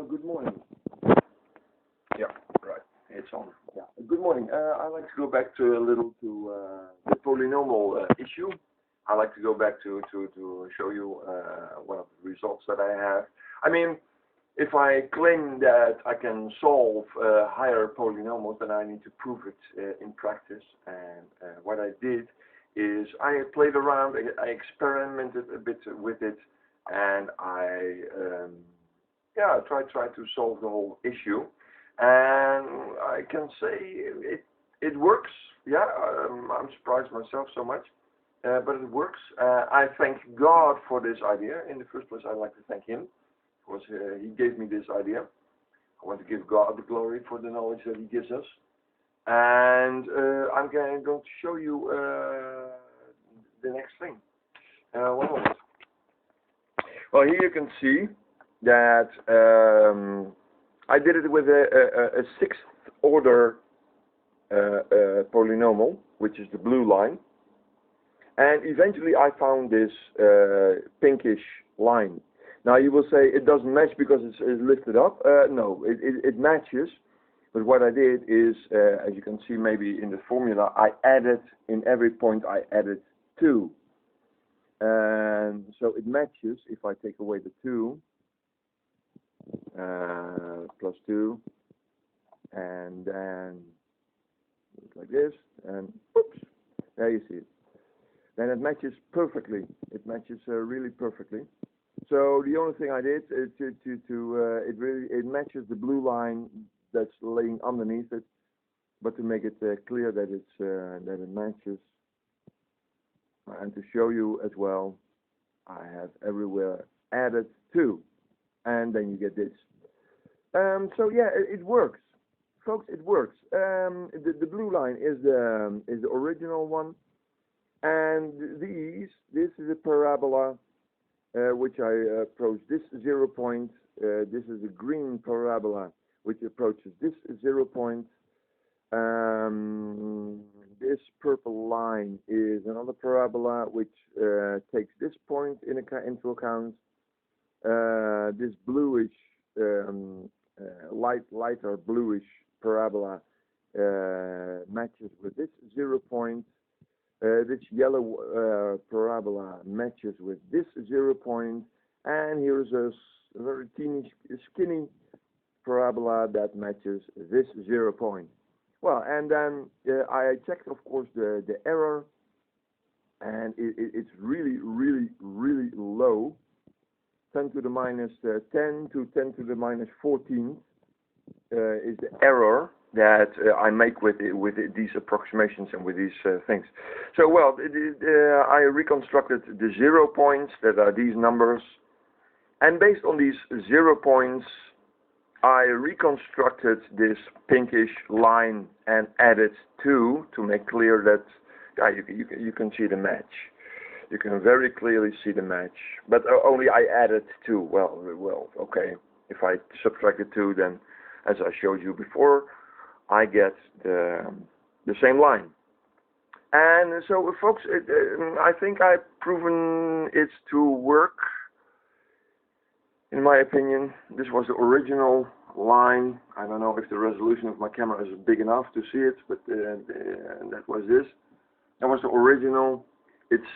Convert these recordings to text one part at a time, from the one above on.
Good morning. Yeah, right. It's on. Yeah. Good morning. I'd like to go back to the polynomial issue. I'd like to go back to show you one of the results that I have. I mean, if I claim that I can solve higher polynomials, then I need to prove it in practice. And what I did is I played around, I experimented a bit with it, and I tried to solve the whole issue. And I can say it works. Yeah, I'm surprised myself so much, but it works. I thank God for this idea. In the first place, I'd like to thank Him, because He gave me this idea. I want to give God the glory for the knowledge that He gives us. And I'm going to show you the next thing. One moment. Well, here you can see that I did it with a sixth order polynomial, which is the blue line. And eventually I found this pinkish line. Now you will say it doesn't match because it's lifted up. No, it matches. But what I did is, as you can see maybe in the formula, I added, in every point I added 2. And so it matches if I take away the 2, plus 2, and then like this, and oops, there you see it. Then it matches perfectly. It matches really perfectly. So the only thing I did is it matches the blue line that's laying underneath it, but to make it clear that it matches, and to show you as well, I have everywhere added 2, and then you get this. So yeah, it works, folks. It works. The blue line is the original one, and this is a parabola which I approach this 0 point. This is a green parabola which approaches this 0 point. This purple line is another parabola which takes this point into account. This bluish, lighter bluish parabola matches with this 0 point. This yellow parabola matches with this 0 point, and here's a very teeny, skinny parabola that matches this 0 point. Well, and then I checked, of course, the error, and it's really, really, really low. 10 to the minus 10 to 10 to the minus 14 is the error that I make with these approximations and with these things. So, well, I reconstructed the 0 points, that are these numbers, and based on these 0 points, I reconstructed this pinkish line and added 2 to make clear that you can see the match. You can very clearly see the match, but only I added 2. Well, okay. If I subtracted 2, then, as I showed you before, I get the same line. And so, folks, I think I've proven it to work. In my opinion, this was the original line. I don't know if the resolution of my camera is big enough to see it, but that was this. That was the original. It's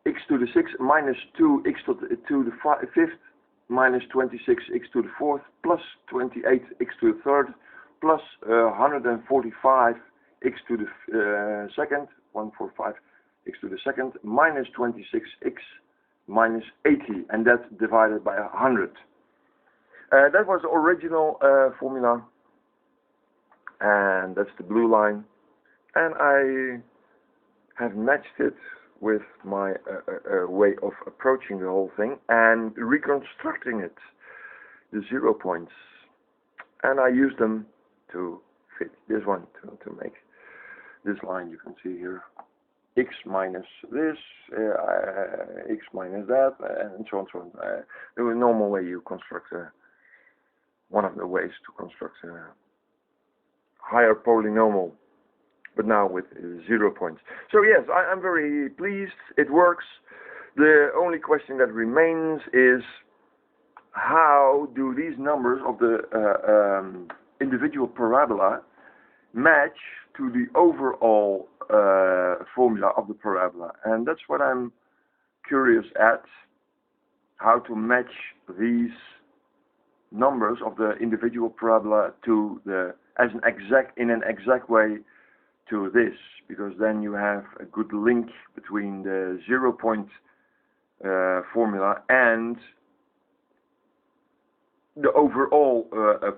x to the 6th minus 2x to the 5th minus 26x to the 4th plus 28x to the 3rd plus 145x to the 2nd, 145x to the 2nd minus 26x minus 80, and that's divided by 100. That was the original formula, and that's the blue line, and I have matched it with my way of approaching the whole thing and reconstructing it, the 0 points, and I use them to fit this one, to make this line you can see here, x minus this, x minus that, and so on, so on. The normal way you construct one of the ways to construct a higher polynomial, but now with 0 points. So yes, I'm very pleased. It works. The only question that remains is, how do these numbers of the individual parabola match to the overall formula of the parabola? And that's what I'm curious at, how to match these numbers of the individual parabola to in an exact way to this, because then you have a good link between the 0-point formula and the overall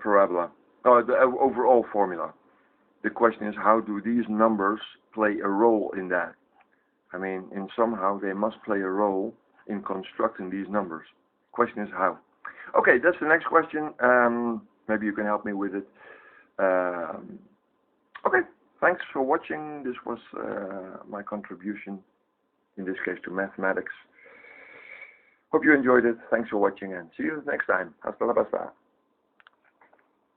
parabola, or the overall formula. The question is, how do these numbers play a role in that? I mean, somehow they must play a role in constructing these numbers. Question is how. Okay, that's the next question. Maybe you can help me with it. Okay, thanks for watching. This was my contribution, in this case to mathematics. Hope you enjoyed it. Thanks for watching, and see you next time. Hasta la vista.